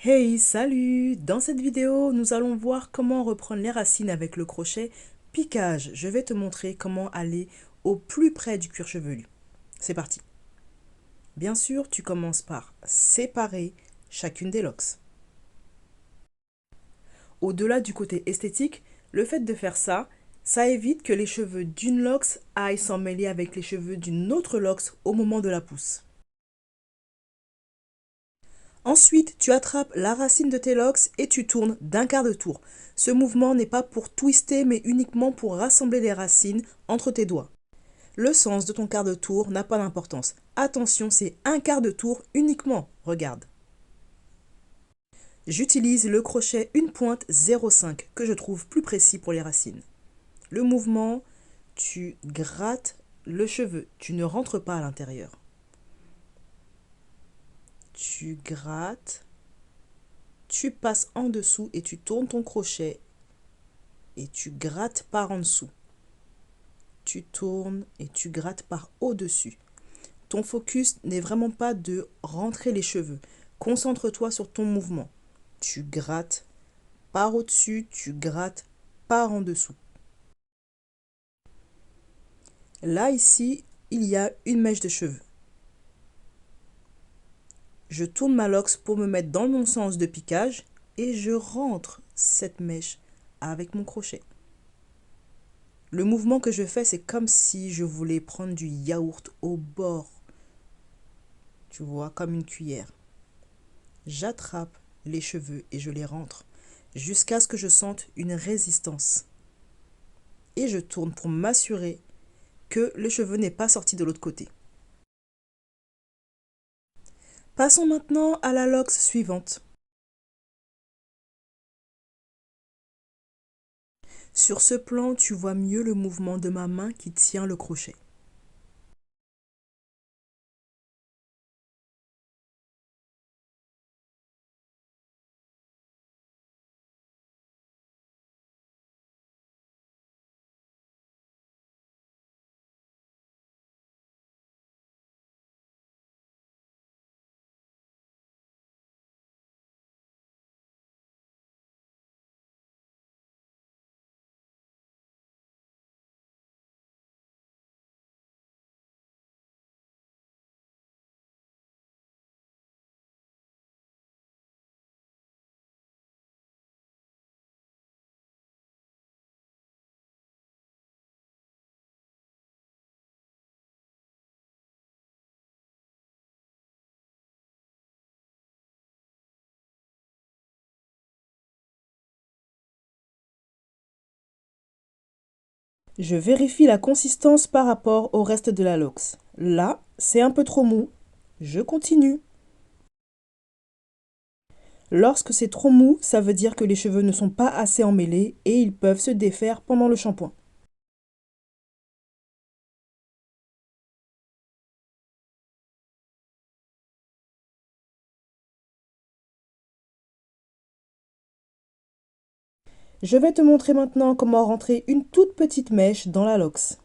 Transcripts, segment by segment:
Hey, salut! Dans cette vidéo, nous allons voir comment reprendre les racines avec le crochet piquage. Je vais te montrer comment aller au plus près du cuir chevelu. C'est parti! Bien sûr, tu commences par séparer chacune des locks. Au-delà du côté esthétique, le fait de faire ça, ça évite que les cheveux d'une locks aillent s'emmêler avec les cheveux d'une autre locks au moment de la pousse. Ensuite, tu attrapes la racine de tes locks et tu tournes d'un quart de tour. Ce mouvement n'est pas pour twister mais uniquement pour rassembler les racines entre tes doigts. Le sens de ton quart de tour n'a pas d'importance. Attention, c'est un quart de tour uniquement. Regarde. J'utilise le crochet une pointe 0,5 que je trouve plus précis pour les racines. Le mouvement, tu grattes le cheveu, tu ne rentres pas à l'intérieur. Tu grattes, tu passes en dessous et tu tournes ton crochet et tu grattes par en dessous. Tu tournes et tu grattes par au-dessus. Ton focus n'est vraiment pas de rentrer les cheveux. Concentre-toi sur ton mouvement. Tu grattes par au-dessus, tu grattes par en dessous. Là, ici, il y a une mèche de cheveux. Je tourne ma locks pour me mettre dans mon sens de piquage et je rentre cette mèche avec mon crochet. Le mouvement que je fais, c'est comme si je voulais prendre du yaourt au bord. Tu vois, comme une cuillère. J'attrape les cheveux et je les rentre jusqu'à ce que je sente une résistance. Et je tourne pour m'assurer que le cheveu n'est pas sorti de l'autre côté. Passons maintenant à la locks suivante. Sur ce plan, tu vois mieux le mouvement de ma main qui tient le crochet. Je vérifie la consistance par rapport au reste de la locks. Là, c'est un peu trop mou. Je continue. Lorsque c'est trop mou, ça veut dire que les cheveux ne sont pas assez emmêlés et ils peuvent se défaire pendant le shampoing. Je vais te montrer maintenant comment rentrer une toute petite mèche dans la locks.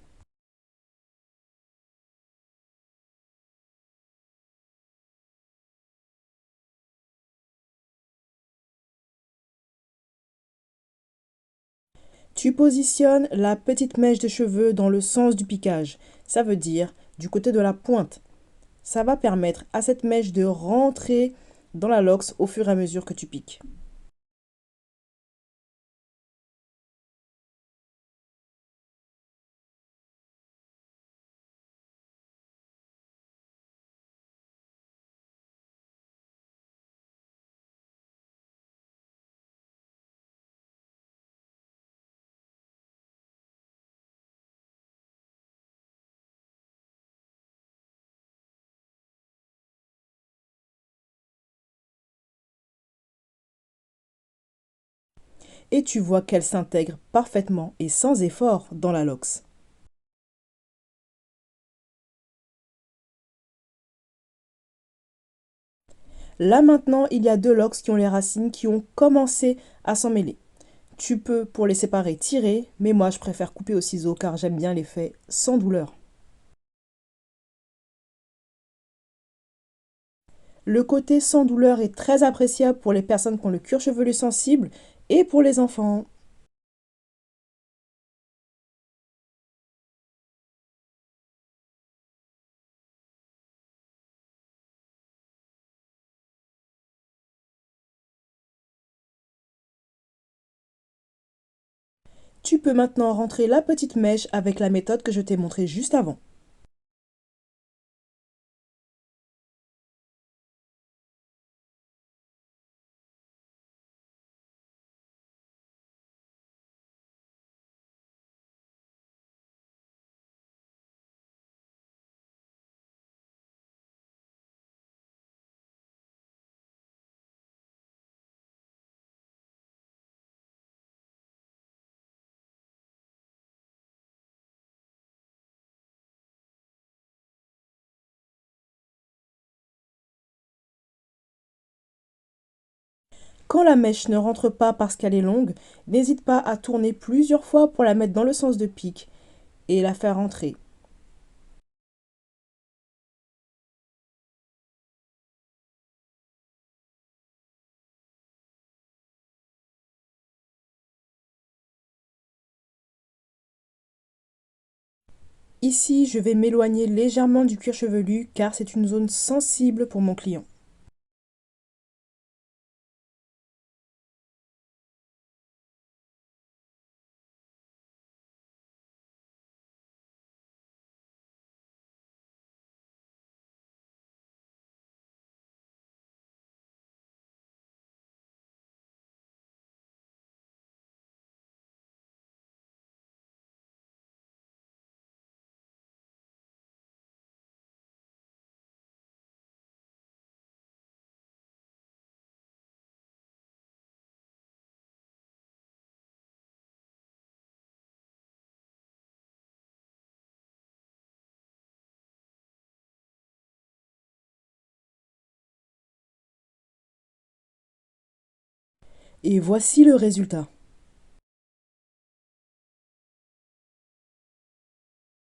Tu positionnes la petite mèche de cheveux dans le sens du piquage, ça veut dire du côté de la pointe. Ça va permettre à cette mèche de rentrer dans la locks au fur et à mesure que tu piques. Et tu vois qu'elle s'intègre parfaitement et sans effort dans la locks. Là maintenant, il y a deux locks qui ont les racines qui ont commencé à s'emmêler. Tu peux, pour les séparer, tirer, mais moi je préfère couper au ciseau car j'aime bien l'effet sans douleur. Le côté sans douleur est très appréciable pour les personnes qui ont le cuir chevelu sensible et pour les enfants. Tu peux maintenant rentrer la petite mèche avec la méthode que je t'ai montrée juste avant. Quand la mèche ne rentre pas parce qu'elle est longue, n'hésite pas à tourner plusieurs fois pour la mettre dans le sens de pique et la faire rentrer. Ici, je vais m'éloigner légèrement du cuir chevelu car c'est une zone sensible pour mon client. Et voici le résultat.